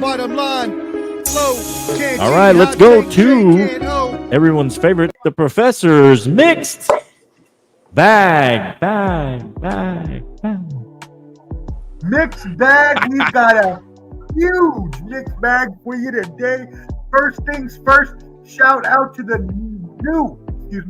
bottom line. Flow. All right, let's go to everyone's favorite, the professor's mixed bag. Mixed bag. We've got a huge mixed bag for you today. First things first, shout out to the new,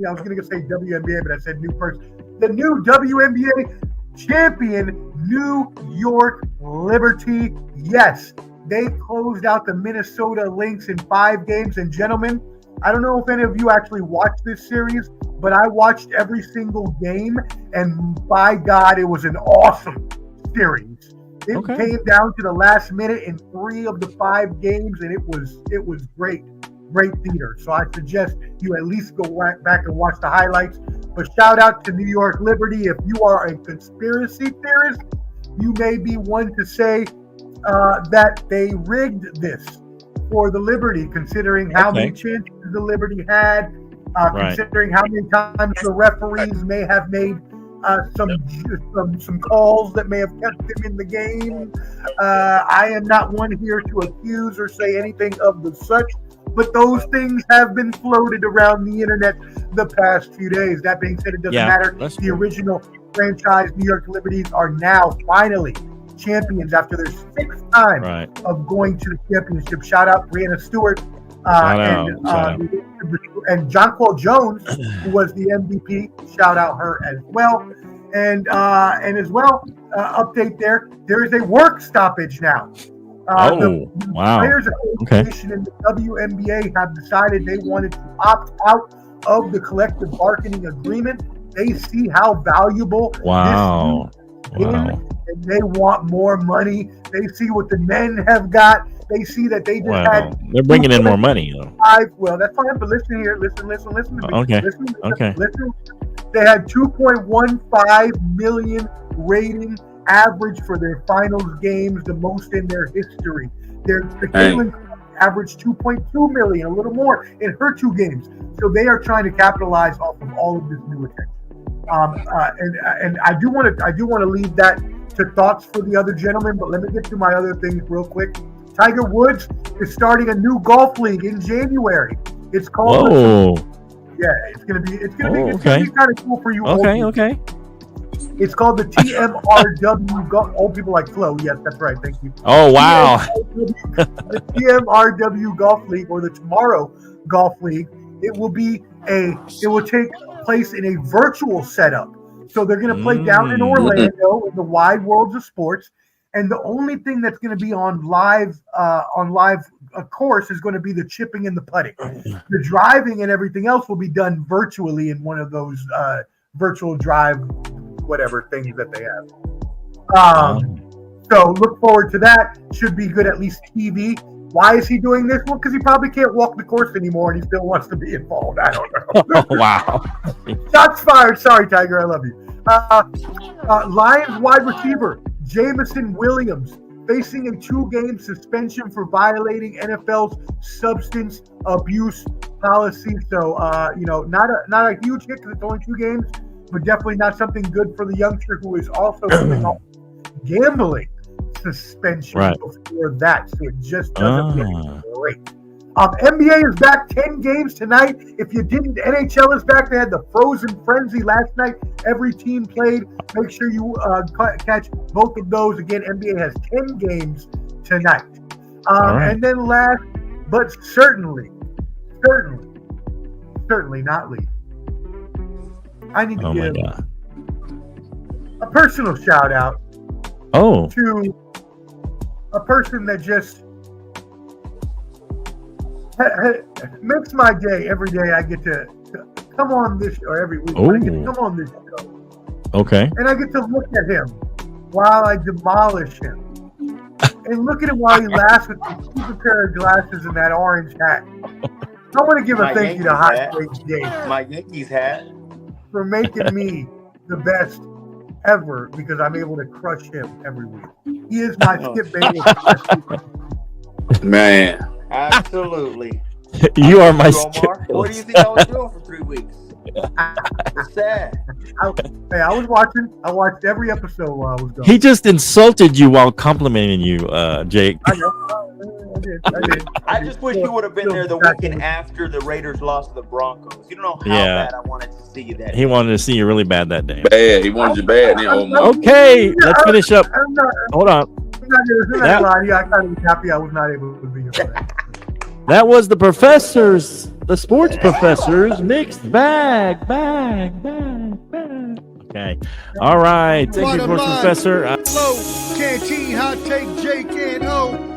I was going to say WNBA, but I said new first. The new WNBA champion, New York Liberty. Yes, they closed out the Minnesota Lynx in 5 games. And gentlemen, I don't know if any of you actually watched this series, but I watched every single game, and by God, it was an awesome series. It came down to the last minute in 3 of the 5 games, and it was great theater. So I suggest you at least go back and watch the highlights. But shout out to New York Liberty. If you are a conspiracy theorist, you may be one to say that they rigged this for the Liberty, considering how many chances the Liberty had, considering how many times the referees may have made some calls that may have kept them in the game. I am not one here to accuse or say anything of the such, but those things have been floated around the internet the past few days. That being said, it doesn't matter. The original franchise New York Liberties are now finally champions after their 6th time of going to the championship. Shout out Brianna Stewart and Jonquel Jones, who was the MVP. Shout out her as well. And as well, update there is a work stoppage now. The Players Association in the WNBA have decided they wanted to opt out of the collective bargaining agreement. They see how valuable this is, and they want more money. They see what the men have got. They see that they just had. They're bringing in more money, though. Well, that's fine, but listen here. Listen to me. Okay. Listen. They had 2.15 million rating average for their finals games, the most in their history. The Caitlin averaged 2.2 million, a little more in her 2 games. So they are trying to capitalize off of all of this new attention. And I do want to leave that to thoughts for the other gentlemen, but let me get to my other things real quick. Tiger Woods is starting a new golf league in January. It's called. It's gonna be kind of cool for you. Okay. It's called the TMRW Golf. Old people like Flo. Yes, that's right. Thank you. Oh, wow. The TMRW Golf League, or the Tomorrow Golf League. It will take place in a virtual setup. So they're going to play down in Orlando in the wide worlds of sports. And the only thing that's going to be on live course is going to be the chipping and the putting. The driving and everything else will be done virtually in one of those virtual drive whatever things that they have. So look forward to that. Should be good, at least TV. Why is he doing this? Well, because he probably can't walk the course anymore and he still wants to be involved. I don't know. Wow. Shots fired. Sorry, Tiger. I love you. Lions wide receiver Jamison Williams facing a 2-game suspension for violating NFL's substance abuse policy. So, not a huge hit because it's only 2 games, but definitely not something good for the youngster who is also coming off gambling suspension before that. So it just doesn't look great. NBA is back 10 games tonight. If you didn't, NHL is back. They had the Frozen Frenzy last night. Every team played. Make sure you catch both of those. Again, NBA has 10 games tonight. And then last, but certainly not least, I need to give a personal shout out to a person that just makes my day. Every day I get to come on this, or every week I get to come on this show. Okay. And I get to look at him while I demolish him. And look at him while he laughs with a stupid pair of glasses and that orange hat. I want to give a thank you to Hot Take Jake. My Yankees hat. For making me the best ever, because I'm able to crush him every week. He is my Skip Bayless. Man. Absolutely. You are my Skip. What do you think I was doing for 3 weeks? It's sad. I was watching. I watched every episode while I was gone. He just insulted you while complimenting you, Jake. I know. did. I just wish you would have been there the weekend after the Raiders lost to the Broncos. You don't know how Yeah. bad I wanted to see you that He wanted to see you really bad that day. Bad. He wanted you bad. Okay, let's finish up. Hold on. I'm not gonna lie to you. I kind of was happy I was not able to be here for that. That was the professors, the sports professors mixed bag. Okay. All right. Thank you, Bottom line, Professor. Low, Canteen, Hot Take, Jake, and O.